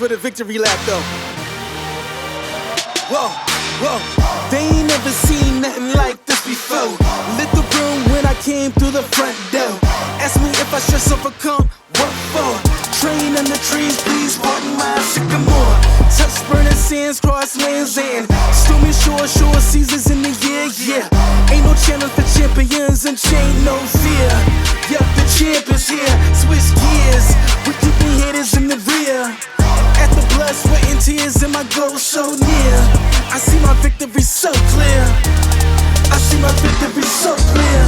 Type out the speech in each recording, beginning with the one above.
for the victory lap though. Whoa, whoa. They ain't never seen nothing like this before. Lit the room when I came through the front door. Ask me if I should overcome, what for? Train under trees, please pardon my sycamore. Touch burning sands, cross lands and stormy shore seasons in the year, yeah. Ain't no challenge for champions and chain no fear. Yup, the champ is here, switch gears. We keeping haters in the rear. At the blood, sweat and tears and my goal so near. I see my victory so clear. I see my victory so clear.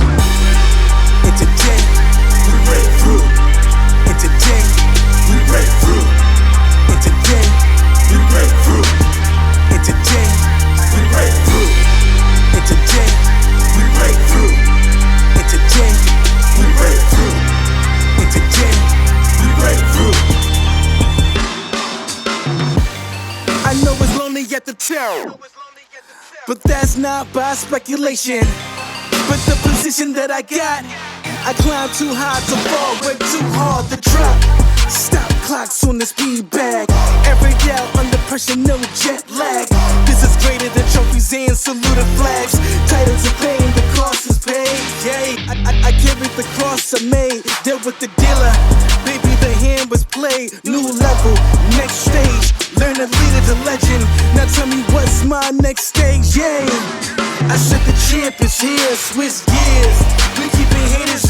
And today, we break through. And today, we break through. And today, we break through. And today, we break through. And today, we break through. And today, we break through. And today, we break through. I know it's lonely at the top, but that's not by speculation. But the position that I got, I climb too high to fall, way too hard to drop. Stop clocks on the speed bag. Every out under pressure, no jet lag. This is greater than trophies and saluted flags. Titles of fame, the cost is paid. Yay, I carried the cross I made. Dealt with the dealer, baby the hand was played. New level, next stage. Learn to lead it to legend. Now tell me what's my next stage, yay. I said the champ is here, switch gears. We keeping haters